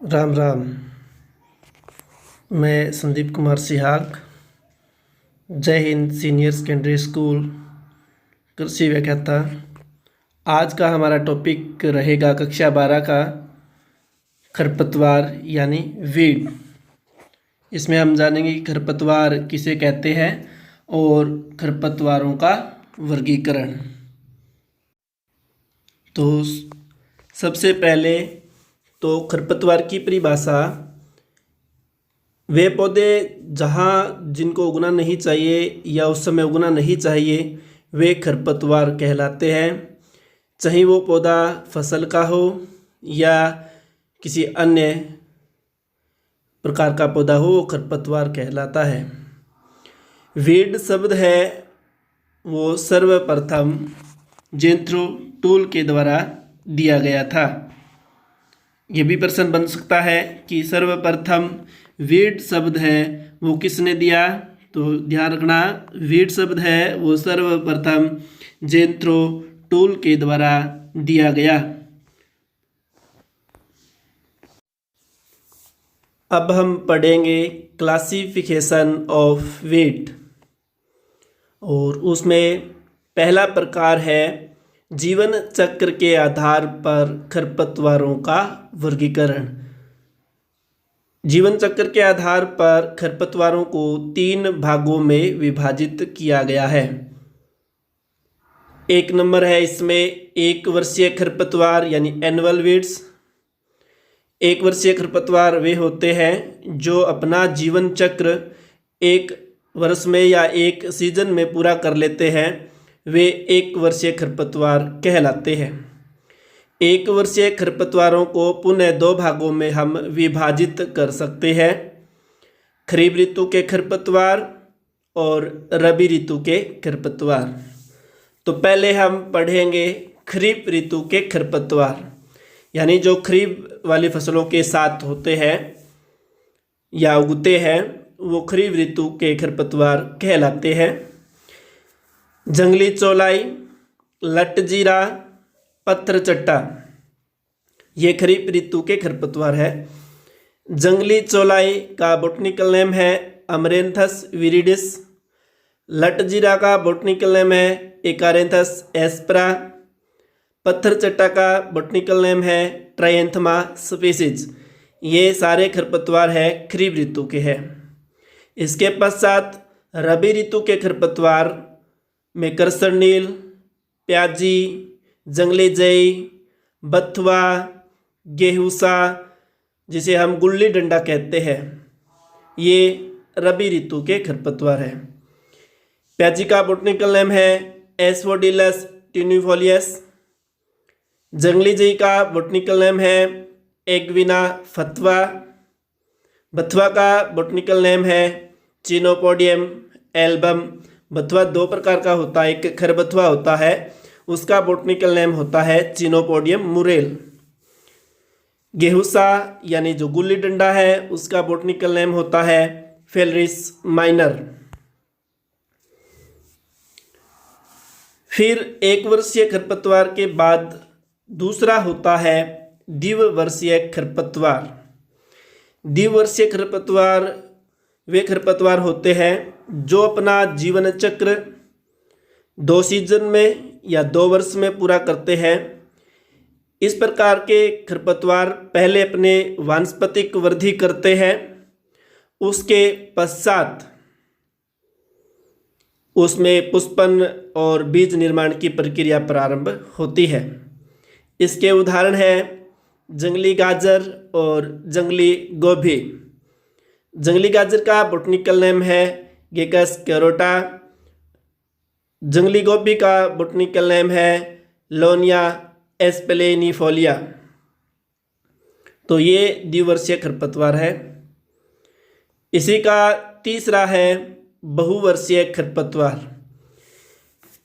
राम राम। मैं संदीप कुमार सिहाग, जय Hind senior secondary school कृषि व्याख्याता। आज का हमारा टॉपिक रहेगा कक्षा 12 का खरपतवार यानी वीड। इसमें हम जानेंगे कि खरपतवार किसे कहते हैं और खरपतवारों का वर्गीकरण। तो सबसे पहले तो खरपतवार की परिभाषा, वे पौधे जहाँ जिनको उगना नहीं चाहिए या उस समय उगना नहीं चाहिए वे खरपतवार कहलाते हैं। चाहे वो पौधा फसल का हो या किसी अन्य प्रकार का पौधा हो, वो खरपतवार कहलाता है। वीड शब्द है वो सर्वप्रथम जेंथ्रो टूल के द्वारा दिया गया था। ये भी प्रश्न बन सकता है कि सर्वप्रथम वीड शब्द है वो किसने दिया, तो ध्यान रखना वीड शब्द है वो सर्वप्रथम जेंथ्रो टूल के द्वारा दिया गया। अब हम पढ़ेंगे क्लासिफिकेशन ऑफ वीड और उसमें पहला प्रकार है जीवन चक्र के आधार पर खरपतवारों का वर्गीकरण। जीवन चक्र के आधार पर खरपतवारों को 3 भागों में विभाजित किया गया है। एक नंबर है इसमें 1 वर्षीय खरपतवार यानी एनुअल वीड्स। 1 वर्षीय खरपतवार वे होते हैं जो अपना जीवन चक्र 1 वर्ष में या 1 सीजन में पूरा कर लेते हैं, वे 1 वर्षीय खरपतवार कहलाते हैं। 1 वर्षीय खरपतवारों को पुनः 2 भागों में हम विभाजित कर सकते हैं, खरीफ ऋतु के खरपतवार और रबी ऋतु के खरपतवार। तो पहले हम पढ़ेंगे खरीफ ऋतु के खरपतवार, यानी जो खरीफ वाली फसलों के साथ होते हैं या उगते हैं वो खरीफ ऋतु के खरपतवार कहलाते हैं। जंगली चौलाई, लटजीरा, पत्थरचट्टा, ये खरीफ ऋतु के खरपतवार है। जंगली चौलाई का बॉटनिकल नेम है अमरेंथस विरिडिस। लटजीरा का बॉटनिकल नेम है एकारेंथस एस्परा। पत्थरचट्टा का बॉटनिकल नेम है ट्रायंथमा स्पीसीज। ये सारे खरपतवार है खरीफ ऋतु के हैं। इसके पश्चात रबी ऋतु के खरपतवार में करसरनील, प्याजी, जंगली जई, बथुआ, गेहूसा, जिसे हम गुल्ली डंडा कहते हैं, ये रबी ऋतु के खरपतवार हैं। प्याजी का बॉटनिकल नेम है एस्फोडिलस ट्यूनिफोलियस। जंगली जई का बॉटनिकल नेम है एग्विना फतवा। बथुआ का बॉटनिकल नेम है चिनोपोडियम एल्बम। बथुआ 2 प्रकार का होता है, एक खरबथुआ होता है, उसका बॉटनिकल नेम होता है चिनोपोडियम मुरेल। गेहूसा यानी जो गुल्ली डंडा है उसका बॉटनिकल नेम होता है फेलरिस माइनर। फिर 1 वर्षीय खरपतवार के बाद दूसरा होता है द्विवर्षीय खरपतवार। द्विवर्षीय खरपतवार वे खरपतवार होते हैं जो अपना जीवन चक्र 2 सीजन में या 2 वर्ष में पूरा करते हैं। इस प्रकार के खरपतवार पहले अपने वानस्पतिक वृद्धि करते हैं, उसके पश्चात उसमें पुष्पन और बीज निर्माण की प्रक्रिया प्रारंभ होती है। इसके उदाहरण है जंगली गाजर और जंगली गोभी। जंगली गाजर का बॉटनिकल नेम है गेकस कैरोटा। जंगली गोभी का बॉटनिकल नेम है लोनिया एस्पेलेनिफोलिया। तो ये द्विवर्षीय खरपतवार है। इसी का तीसरा है बहुवर्षीय खरपतवार।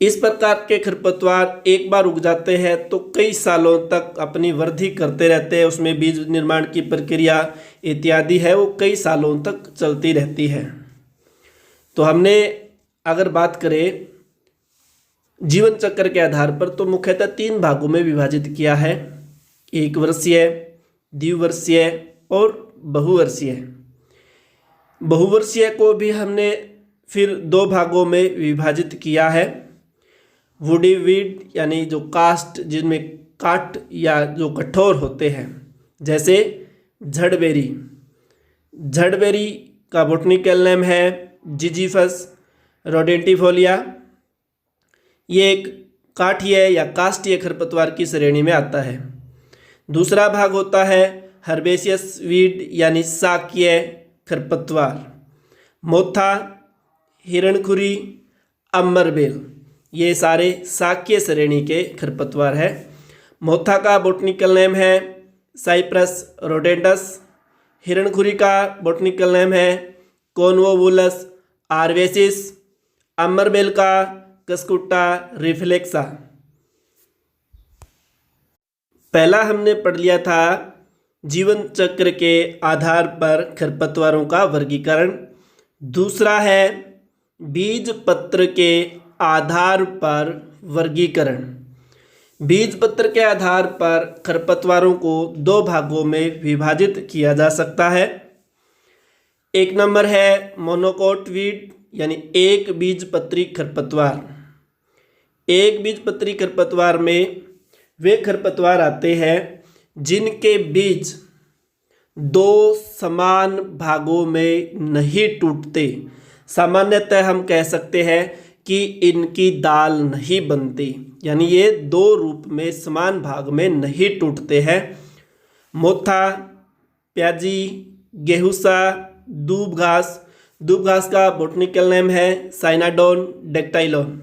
इस प्रकार के खरपतवार एक बार उग जाते हैं तो कई सालों तक अपनी वृद्धि करते रहते हैं, उसमें बीज निर्माण की प्रक्रिया इत्यादि है वो कई सालों तक चलती रहती है। तो हमने अगर बात करें जीवन चक्र के आधार पर तो मुख्यतः 3 भागों में विभाजित किया है, 1 वर्षीय, द्विवर्षीय और बहुवर्षीय। बहुवर्षीय को भी हमने फिर दो भागों में विभाजित किया है। वुडी वीड यानी जो कास्ट जिनमें काट या जो कठोर होते हैं, जैसे झड़बेरी। झड़बेरी का बोटनिकल नेम है जिजीफस रोडेंटिफोलिया। ये एक काठीय या काष्ठीय खरपतवार की श्रेणी में आता है। दूसरा भाग होता है हर्बेशियस वीड यानी शाकीय खरपतवार। मोथा, हिरणखुरी, अम्बरबेल, ये सारे शाकीय श्रेणी के खरपतवार हैं। मोथा का बोटनिकल नेम है साइप्रस रोडेंटस। हिरणखुरी का बोटनिकल नेम है कॉन्वोवुलस आर्वेसिस। अम्बरबेल का कस्कुटा रिफ्लेक्सा। पहला हमने पढ़ लिया था जीवन चक्र के आधार पर खरपतवारों का वर्गीकरण। दूसरा है बीज पत्र के आधार पर वर्गीकरण। बीज पत्र के आधार पर खरपतवारों को दो भागों में विभाजित किया जा सकता है। एक नंबर है मोनोकोट वीड यानी एक बीजपत्री खरपतवार। एक बीजपत्री खरपतवार में वे खरपतवार आते हैं जिनके बीज दो समान भागों में नहीं टूटते। सामान्यतः हम कह सकते हैं कि इनकी दाल नहीं बनती, यानी ये दो रूप में समान भाग में नहीं टूटते हैं। मोथा, प्याजी, गेहूसा, दूब घास। दूब घास का बोटनिकल नेम है साइनाडोन डेक्टाइलोन।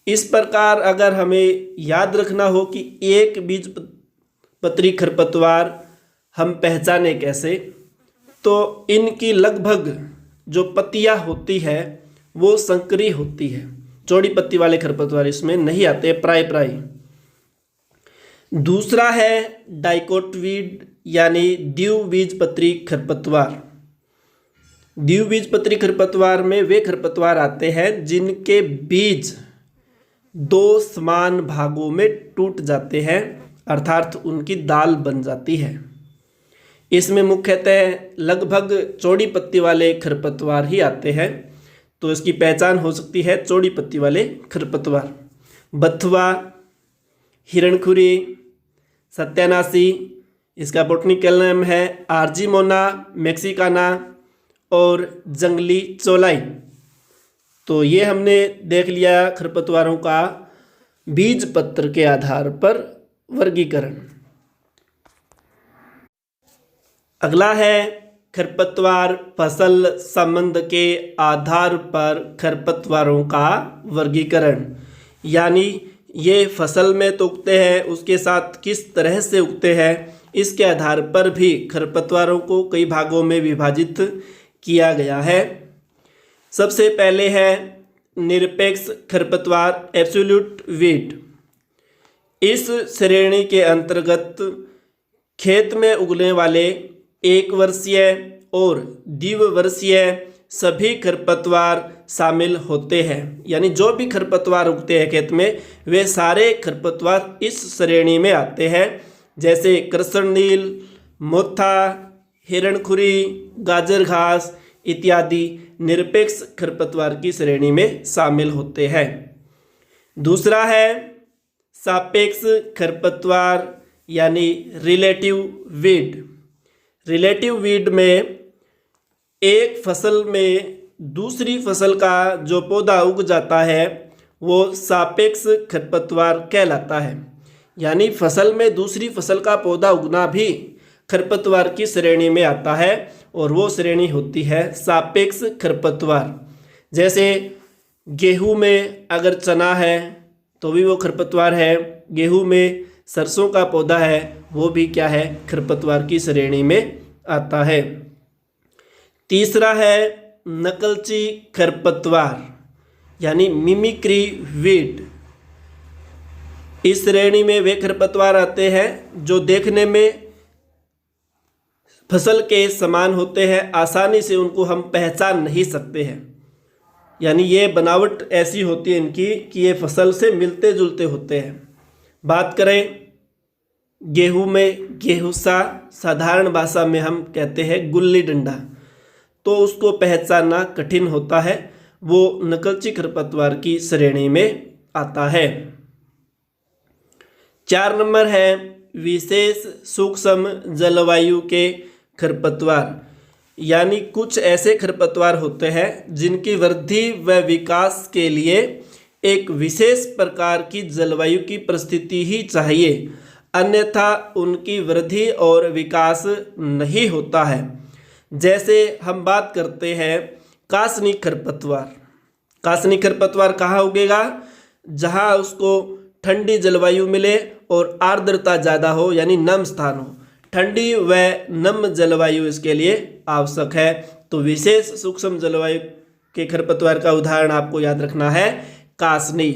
इस प्रकार अगर हमें याद रखना हो कि एक बीज पत्री खरपतवार हम पहचाने कैसे, तो इनकी लगभग जो पत्तियां होती है वो संकरी होती है। चौड़ी पत्ती वाले खरपतवार इसमें नहीं आते, प्राय। दूसरा है डाइकोटवीड यानी द्विबीजपत्री खरपतवार। द्विबीजपत्री खरपतवार में वे खरपतवार आते हैं जिनके बीज दो समान भागों में टूट जाते हैं, अर्थात उनकी दाल बन जाती है। इसमें मुख्यतः लगभग चौड़ी पत्ती वाले खरपतवार ही आते हैं, तो इसकी पहचान हो सकती है चौड़ी पत्ती वाले खरपतवार। बथुआ, हिरणखुरी, सत्यानाशी, इसका बोटनिकल नेम है आर्जिमोना मैक्सिकाना और जंगली चोलाई। तो ये हमने देख लिया खरपतवारों का बीज पत्र के आधार पर वर्गीकरण। अगला है खरपतवार फसल संबंध के आधार पर खरपतवारों का वर्गीकरण, यानी ये फसल में तो उगते हैं, उसके साथ किस तरह से उगते हैं इसके आधार पर भी खरपतवारों को कई भागों में विभाजित किया गया है। सबसे पहले है निरपेक्ष खरपतवार एब्सोल्यूट वीड। इस श्रेणी के अंतर्गत खेत में उगने वाले एक वर्षीय और द्विवर्षीय सभी खरपतवार शामिल होते हैं, यानी जो भी खरपतवार उगते हैं खेत में वे सारे खरपतवार इस श्रेणी में आते हैं, जैसे कृष्णनील, मोथा, हिरणखुरी, गाजर घास इत्यादि निरपेक्ष खरपतवार की श्रेणी में शामिल होते हैं। दूसरा है सापेक्ष खरपतवार यानी रिलेटिव वीड। रिलेटिव वीड में एक फसल में दूसरी फसल का जो पौधा उग जाता है वो सापेक्ष खरपतवार कहलाता है, यानी फसल में दूसरी फसल का पौधा उगना भी खरपतवार की श्रेणी में आता है और वो श्रेणी होती है सापेक्ष खरपतवार। जैसे गेहूं में अगर चना है तो भी वो खरपतवार है, गेहूं में सरसों का पौधा है वो भी क्या है, खरपतवार की श्रेणी में आता है। तीसरा है नकलची खरपतवार यानी मिमिक्री वीड। इस श्रेणी में वे खरपतवार आते हैं जो देखने में फसल के समान होते हैं, आसानी से उनको हम पहचान नहीं सकते हैं, यानी ये बनावट ऐसी होती है इनकी कि ये फसल से मिलते जुलते होते हैं। बात करें गेहूं में गेहूसा, साधारण भाषा में हम कहते हैं गुल्ली डंडा, तो उसको पहचानना कठिन होता है, वो नकलची खरपतवार की श्रेणी में आता है। 4 नंबर है विशेष सूक्ष्म जलवायु के खरपतवार, यानी कुछ ऐसे खरपतवार होते हैं जिनकी वृद्धि व विकास के लिए एक विशेष प्रकार की जलवायु की परिस्थिति ही चाहिए, अन्यथा उनकी वृद्धि और विकास नहीं होता है। जैसे हम बात करते हैं कासनी खरपतवार। कासनी खरपतवार कहाँ उगेगा? जहाँ उसको ठंडी जलवायु मिले और आर्द्रता ज़्यादा हो, यानी नम स्थान हो। ठंडी व नम जलवायु इसके लिए आवश्यक है। तो विशेष सूक्ष्म जलवायु के खरपतवार का उदाहरण आपको याद रखना है कासनी।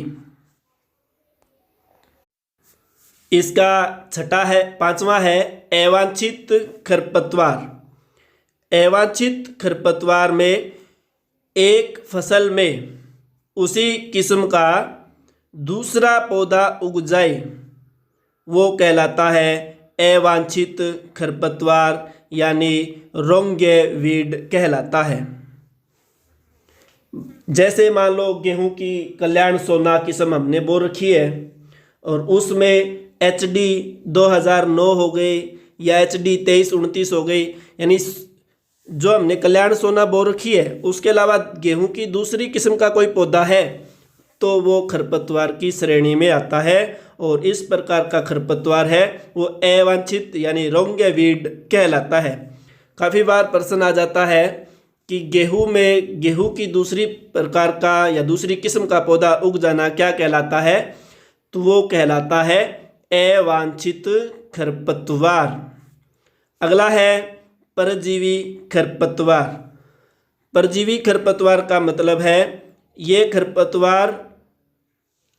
इसका 5वां है अवांछित खरपतवार। अवांछित खरपतवार में एक फसल में उसी किस्म का दूसरा पौधा उग जाए, वो कहलाता है अवांछित खरपतवार, यानी रोंगेवीड कहलाता है। जैसे मान लो गेहूं की कल्याण सोना किस्म हमने बो रखी है और उसमें HD 2009 हो गई या HD 2329 हो गई, यानी जो हमने कल्याण सोना बो रखी है उसके अलावा गेहूं की दूसरी किस्म का कोई पौधा है तो वो खरपतवार की श्रेणी में आता है, और इस प्रकार का खरपतवार है वो अवांछित यानी रोंगेवीड कहलाता है। काफ़ी बार प्रश्न आ जाता है कि गेहूं में गेहूं की दूसरी प्रकार का या दूसरी किस्म का पौधा उग जाना क्या कहलाता है? तो वो कहलाता है अवांछित खरपतवार। अगला है परजीवी खरपतवार। परजीवी खरपतवार का मतलब है ये खरपतवार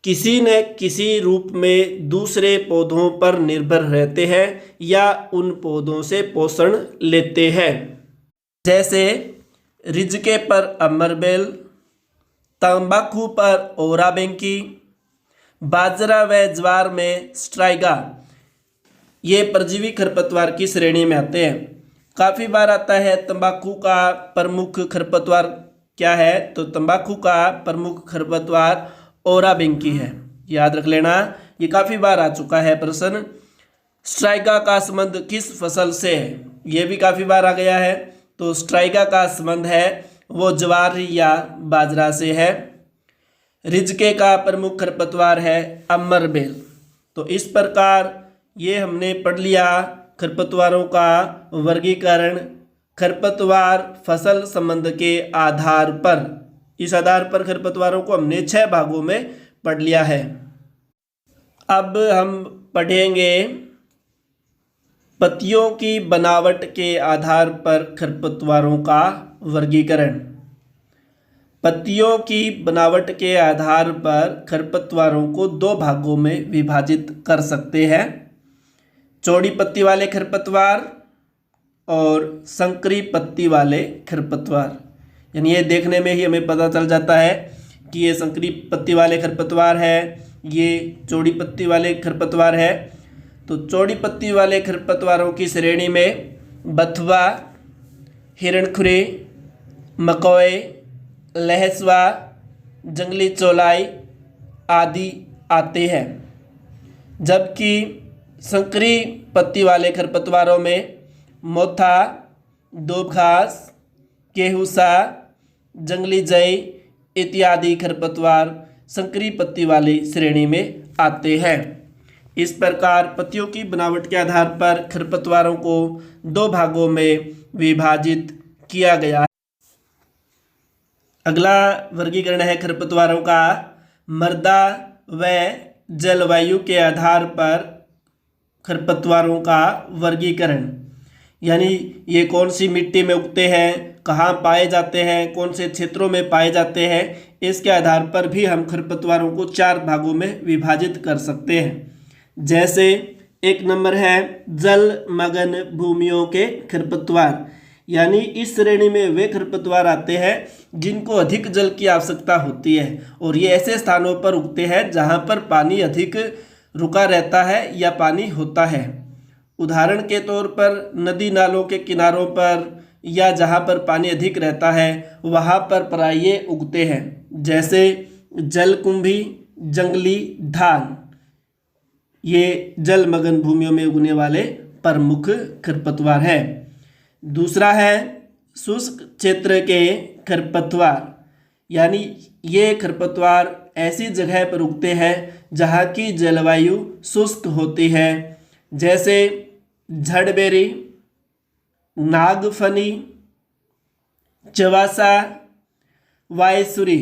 किसी न किसी रूप में दूसरे पौधों पर निर्भर रहते हैं या उन पौधों से पोषण लेते हैं। जैसे रिजके पर अमरबेल, तंबाकू पर ओराबेंकी, बाजरा व ज्वार में स्ट्राइगा, ये परजीवी खरपतवार की श्रेणी में आते हैं। काफ़ी बार आता है तंबाकू का प्रमुख खरपतवार क्या है? तो तंबाकू का प्रमुख खरपतवार ओराबेंकी है, याद रख लेना, ये काफ़ी बार आ चुका है प्रश्न। स्ट्राइगा का संबंध किस फसल से है? ये भी काफ़ी बार आ गया है। तो स्ट्राइगा का संबंध है वो ज्वार या बाजरा से है। रिजके का प्रमुख खरपतवार है अमरबेल। तो इस प्रकार ये हमने पढ़ लिया खरपतवारों का वर्गीकरण खरपतवार फसल संबंध के आधार पर। इस आधार पर खरपतवारों को हमने 6 भागों में पढ़ लिया है। अब हम पढ़ेंगे पत्तियों की बनावट के आधार पर खरपतवारों का वर्गीकरण। पत्तियों की बनावट के आधार पर खरपतवारों को 2 भागों में विभाजित कर सकते हैं, चौड़ी पत्ती वाले खरपतवार और संकरी पत्ती वाले खरपतवार। यानी ये देखने में ही हमें पता चल जाता है कि ये संकरी पत्ती वाले खरपतवार है, ये चौड़ी पत्ती वाले खरपतवार है। तो चौड़ी पत्ती वाले खरपतवारों की श्रेणी में बथुआ, हिरणखुरी, मकोए, लहसुआ, जंगली चौलाई आदि आते हैं। जबकि संकरी पत्ती वाले खरपतवारों में मोथा, दूबघास, गेहूसा, जंगली जई इत्यादि खरपतवार संकरी पत्ती वाली श्रेणी में आते हैं। इस प्रकार पत्तियों की बनावट के आधार पर खरपतवारों को 2 भागों में विभाजित किया गया है। अगला वर्गीकरण है खरपतवारों का मृदा व जलवायु के आधार पर खरपतवारों का वर्गीकरण। यानी ये कौन सी मिट्टी में उगते हैं, कहाँ पाए जाते हैं, कौन से क्षेत्रों में पाए जाते हैं, इसके आधार पर भी हम खरपतवारों को 4 भागों में विभाजित कर सकते हैं। जैसे 1 नंबर है जलमग्न भूमियों के खरपतवार। यानी इस श्रेणी में वे खरपतवार आते हैं जिनको अधिक जल की आवश्यकता होती है और ये ऐसे स्थानों पर उगते हैं जहाँ पर पानी अधिक रुका रहता है या पानी होता है। उदाहरण के तौर पर नदी नालों के किनारों पर या जहाँ पर पानी अधिक रहता है वहाँ पर पराइए उगते हैं, जैसे जलकुंभी, जंगली धान। ये जलमग्न भूमियों में उगने वाले प्रमुख खरपतवार है। दूसरा है शुष्क क्षेत्र के खरपतवार, यानी ये खरपतवार ऐसी जगह पर उगते हैं जहाँ की जलवायु शुष्क होती है, जैसे झड़बेरी, नागफनी, चवासा, वायसुरी।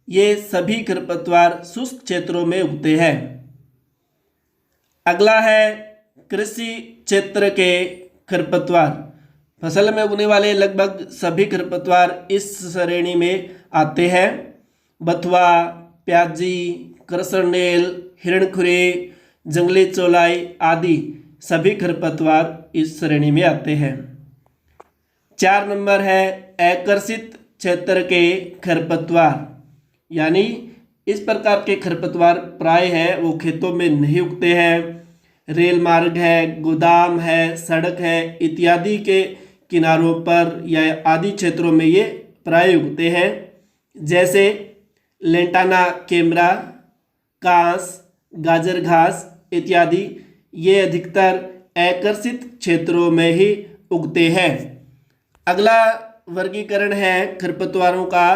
ये सभी खरपतवार शुष्क क्षेत्रों में उगते हैं। अगला है कृषि क्षेत्र के खरपतवार। फसल में उगने वाले लगभग सभी खरपतवार इस श्रेणी में आते हैं। बथुआ, प्याजी, कृष्णनेल, हिरणखुरे, जंगली चौलाई आदि सभी खरपतवार इस श्रेणी में आते हैं। 4 नंबर है आकर्षित क्षेत्र के खरपतवार, यानी इस प्रकार के खरपतवार प्राय है वो खेतों में नहीं उगते हैं। रेल मार्ग है, गोदाम है, सड़क है इत्यादि के किनारों पर या आदि क्षेत्रों में ये प्राय उगते हैं, जैसे लेंटाना केमरा, कांस, गाजर घास इत्यादि। ये अधिकतर आकर्षित क्षेत्रों में ही उगते हैं। अगला वर्गीकरण है खरपतवारों का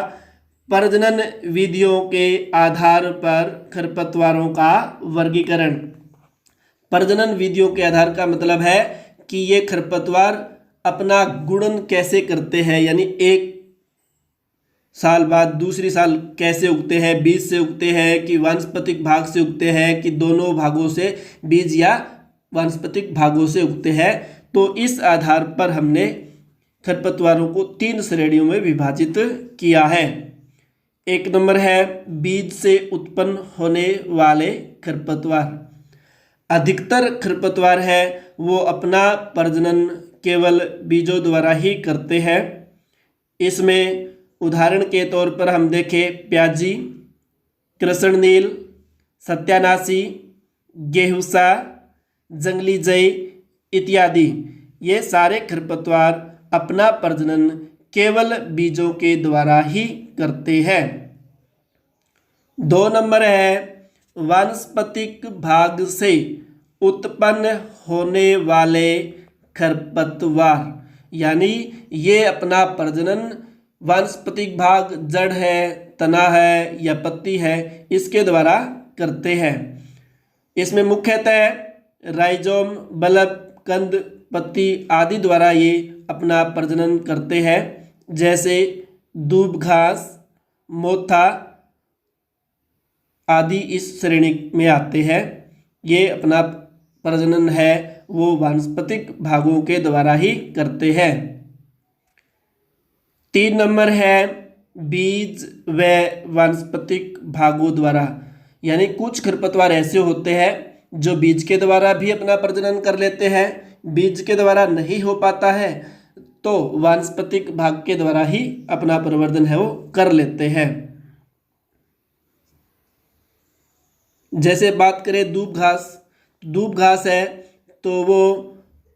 प्रजनन विधियों के आधार पर खरपतवारों का वर्गीकरण। प्रजनन विधियों के आधार का मतलब है कि ये खरपतवार अपना गुणन कैसे करते हैं, यानी एक साल बाद दूसरी साल कैसे उगते हैं, बीज से उगते हैं कि वानस्पतिक भाग से उगते हैं कि दोनों भागों से, बीज या वानस्पतिक भागों से उगते हैं। तो इस आधार पर हमने खरपतवारों को 3 श्रेणियों में विभाजित किया है। 1 नंबर है बीज से उत्पन्न होने वाले खरपतवार। अधिकतर खरपतवार है वो अपना प्रजनन केवल बीजों द्वारा ही करते हैं। इसमें उदाहरण के तौर पर हम देखें प्याजी, कृष्णनील, सत्यानाशी, गेहूसा, जंगली जई इत्यादि। ये सारे खरपतवार अपना प्रजनन केवल बीजों के द्वारा ही करते हैं। 2 नंबर है वानस्पतिक भाग से उत्पन्न होने वाले खरपतवार, यानी ये अपना प्रजनन वानस्पतिक भाग, जड़ है, तना है या पत्ती है, इसके द्वारा करते हैं। इसमें मुख्यतः राइजोम, बल्ब, कंद, पत्ती आदि द्वारा ये अपना प्रजनन करते हैं, जैसे दूब घास, मोथा आदि इस श्रेणी में आते हैं। ये अपना प्रजनन है वो वानस्पतिक भागों के द्वारा ही करते हैं। 3 नंबर है बीज व वानस्पतिक भागों द्वारा, यानी कुछ खरपतवार ऐसे होते हैं जो बीज के द्वारा भी अपना प्रजनन कर लेते हैं, बीज के द्वारा नहीं हो पाता है तो वानस्पतिक भाग के द्वारा ही अपना प्रवर्धन है वो कर लेते हैं। जैसे बात करें दूब घास है तो वो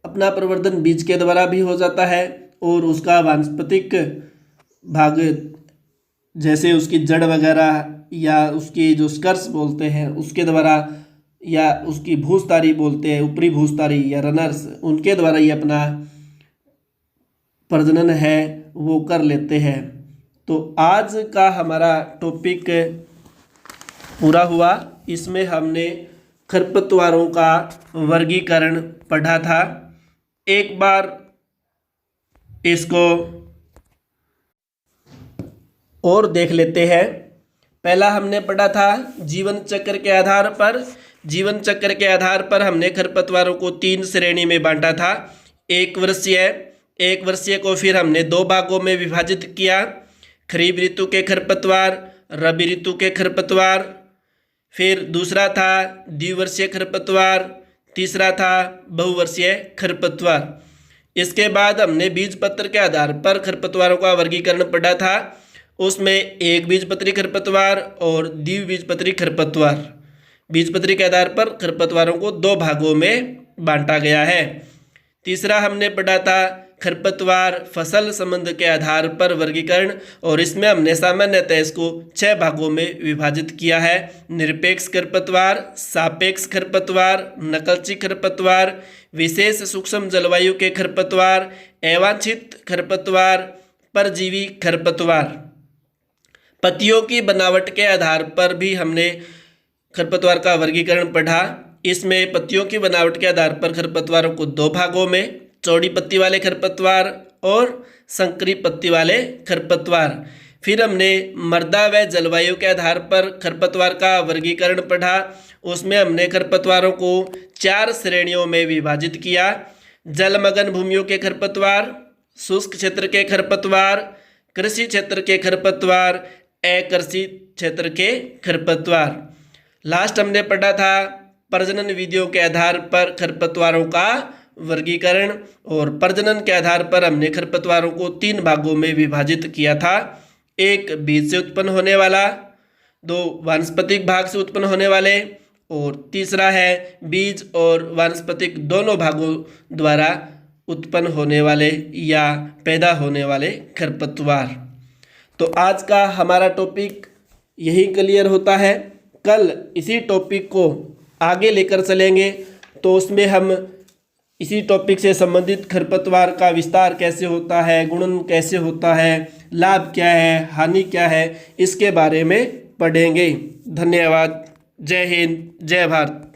अपना प्रवर्धन बीज के द्वारा भी हो जाता है और उसका वानस्पतिक भाग जैसे उसकी जड़ वगैरह या उसकी जो स्कर्स बोलते हैं उसके द्वारा या उसकी भूसतारी बोलते हैं, ऊपरी भूसतारी या रनर्स, उनके द्वारा ये अपना प्रजनन है वो कर लेते हैं। तो आज का हमारा टॉपिक पूरा हुआ। इसमें हमने खरपतवारों का वर्गीकरण पढ़ा था। एक बार इसको और देख लेते हैं। पहला हमने पढ़ा था जीवन चक्र के आधार पर। जीवन चक्र के आधार पर हमने खरपतवारों को 3 श्रेणी में बांटा था। एक वर्षीय को फिर हमने 2 भागों में विभाजित किया, खरीफ ऋतु के खरपतवार, रबी ऋतु के खरपतवार। फिर दूसरा था द्विवर्षीय खरपतवार, तीसरा था बहुवर्षीय खरपतवार। इसके बाद हमने बीज पत्र के आधार पर खरपतवारों का वर्गीकरण पढ़ा था। उसमें एक बीजपत्री खरपतवार और द्विबीजपत्री खरपतवार। बीजपत्री के आधार पर खरपतवारों को 2 भागों में बांटा गया है। तीसरा हमने पढ़ा था खरपतवार फसल संबंध के आधार पर वर्गीकरण, और इसमें हमने सामान्यतः इसको 6 भागों में विभाजित किया है। निरपेक्ष खरपतवार, सापेक्ष खरपतवार, नकलची खरपतवार, विशेष सूक्ष्म जलवायु के खरपतवार, अवांछित खरपतवार, परजीवी खरपतवार। पत्तियों की बनावट के आधार पर भी हमने खरपतवार का वर्गीकरण पढ़ा। इसमें पत्तियों की बनावट के आधार पर खरपतवारों को 2 भागों में, चौड़ी पत्ती वाले खरपतवार और संकरी पत्ती वाले खरपतवार। फिर हमने मृदा व जलवायु के आधार पर खरपतवार का वर्गीकरण पढ़ा। उसमें हमने खरपतवारों को 4 श्रेणियों में विभाजित किया। जलमग्न भूमियों के खरपतवार, शुष्क क्षेत्र के खरपतवार, कृषि क्षेत्र के खरपतवार, अकृषि क्षेत्र के खरपतवार। लास्ट हमने पढ़ा था प्रजनन विधियों के आधार पर खरपतवारों का वर्गीकरण, और प्रजनन के आधार पर हमने खरपतवारों को 3 भागों में विभाजित किया था। एक बीज से उत्पन्न होने वाला, 2 वानस्पतिक भाग से उत्पन्न होने वाले, और तीसरा है बीज और वानस्पतिक दोनों भागों द्वारा उत्पन्न होने वाले या पैदा होने वाले खरपतवार। तो आज का हमारा टॉपिक यही क्लियर होता है। कल इसी टॉपिक को आगे लेकर चलेंगे, तो उसमें हम इसी टॉपिक से संबंधित खरपतवार का विस्तार कैसे होता है, गुणन कैसे होता है, लाभ क्या है, हानि क्या है, इसके बारे में पढ़ेंगे। धन्यवाद। जय हिंद, जय भारत।